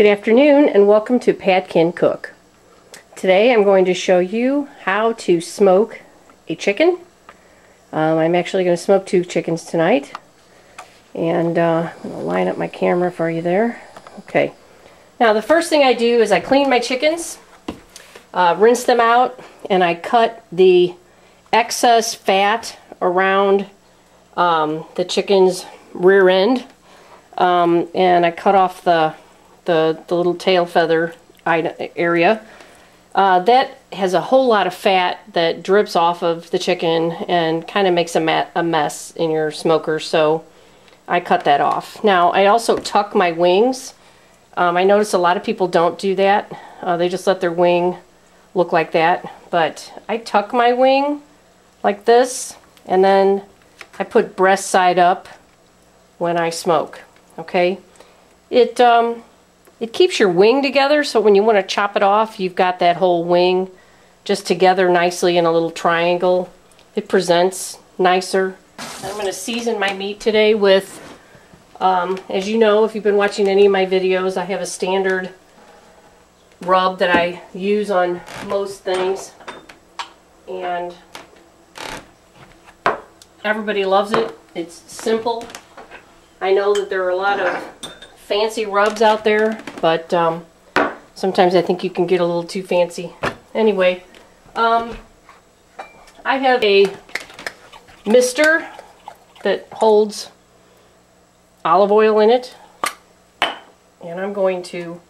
Good afternoon and welcome to Pat Can Cook. Today I'm going to show you how to smoke a chicken. I'm actually going to smoke 2 chickens tonight, and I'm going to line up my camera for you there. Okay. Now the first thing I do is I clean my chickens, rinse them out, and I cut the excess fat around the chicken's rear end, and I cut off the little tail feather area. That has a whole lot of fat that drips off of the chicken and kind of makes a mess in your smoker, so I cut that off. Now I also tuck my wings. I notice a lot of people don't do that. They just let their wing look like that, but I tuck my wing like this, and then I put breast side up when I smoke. Okay, it keeps your wing together, so when you want to chop it off, you've got that whole wing just together nicely in a little triangle. It presents nicer. I'm going to season my meat today with, as you know, if you've been watching any of my videos, I have a standard rub that I use on most things, and everybody loves it. It's simple. I know that there are a lot of fancy rubs out there, but sometimes I think you can get a little too fancy. Anyway, I have a mister that holds olive oil in it, and I'm going to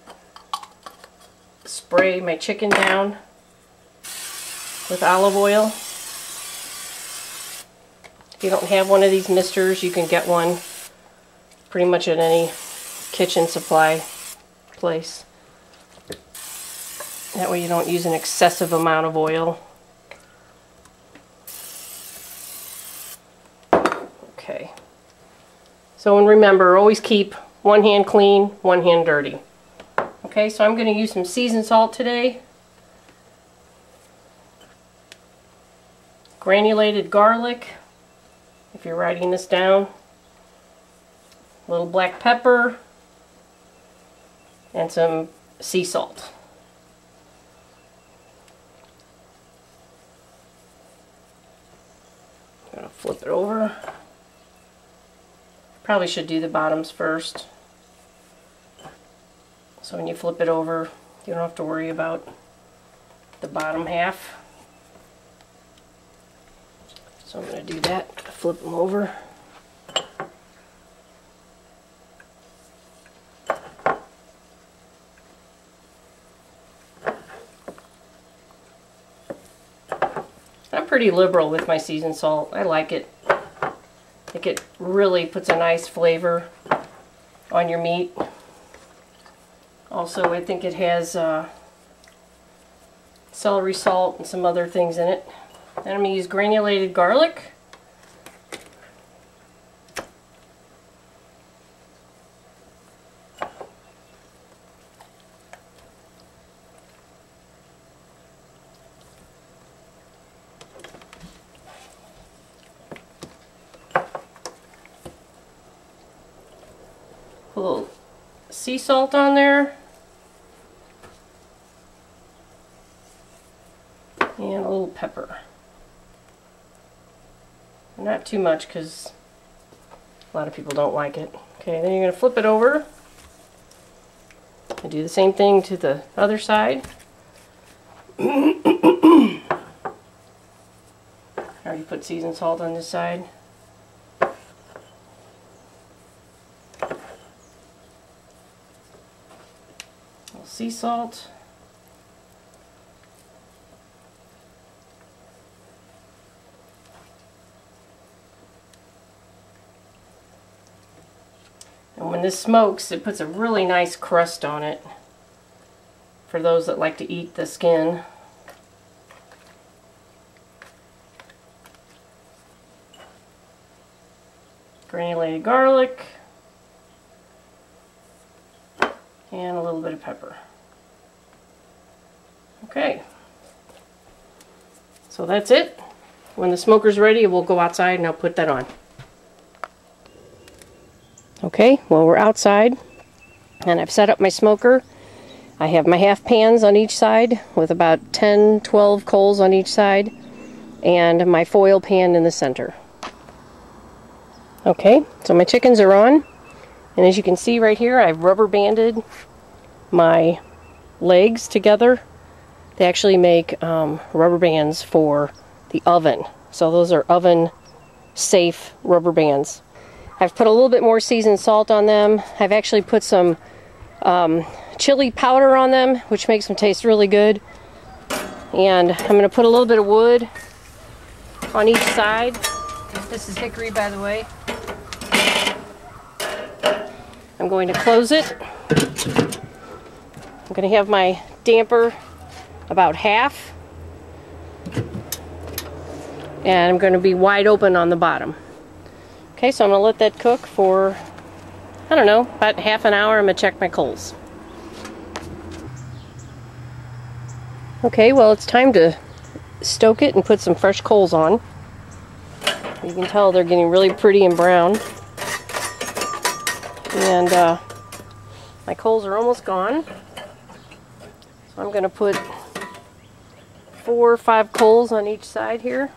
spray my chicken down with olive oil. If you don't have one of these misters, you can get one pretty much at any kitchen supply place. That way you don't use an excessive amount of oil. Okay. So, and remember, always keep one hand clean, one hand dirty. Okay, so I'm going to use some seasoned salt today. Granulated garlic, if you're writing this down. A little black pepper, and some sea salt. I'm going to flip it over. Probably should do the bottoms first, so when you flip it over you don't have to worry about the bottom half. So I'm going to do that, flip them over. I'm pretty liberal with my seasoned salt. I like it. I think it really puts a nice flavor on your meat. Also, I think it has celery salt and some other things in it. Then I'm going to use granulated garlic. A little sea salt on there, and a little pepper. Not too much because a lot of people don't like it. Okay, then you're going to flip it over and do the same thing to the other side. I already put seasoned salt on this side. Sea salt. And when this smokes, it puts a really nice crust on it for those that like to eat the skin. Granulated garlic and a little bit of pepper. Okay, so that's it. When the smoker's ready, we'll go outside and I'll put that on. Okay, well, we're outside. And I've set up my smoker. I have my half pans on each side with about 10-12 coals on each side, and my foil pan in the center. Okay, so my chickens are on, and as you can see right here, I've rubber banded my legs together. They actually make rubber bands for the oven, so those are oven safe rubber bands. I've put a little bit more seasoned salt on them. I've actually put some chili powder on them, which makes them taste really good. And I'm going to put a little bit of wood on each side. This is hickory, by the way. I'm going to close it. I'm going to have my damper about half. And I'm going to be wide open on the bottom. Okay, so I'm going to let that cook for, I don't know, about half an hour. I'm going to check my coals. Okay, well, it's time to stoke it and put some fresh coals on. You can tell they're getting really pretty and brown. And my coals are almost gone. So I'm going to put 4 or 5 coals on each side here.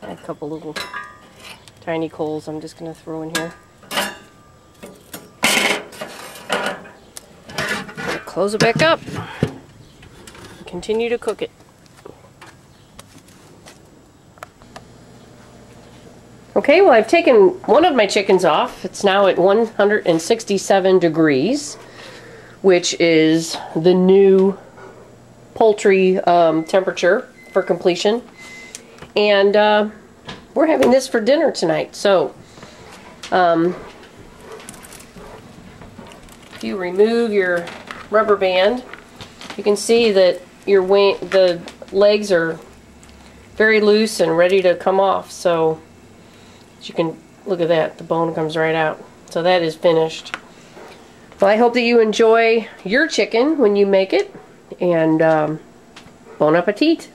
A couple little tiny coals I'm just going to throw in here. Close it back up. Continue to cook it. Okay, well, I've taken one of my chickens off. It's now at 167 degrees, which is the new poultry temperature for completion. And we're having this for dinner tonight. So, if you remove your rubber band, you can see that the legs are very loose and ready to come off. So, as you can look at that, the bone comes right out. So that is finished. Well, I hope that you enjoy your chicken when you make it, and bon appetit.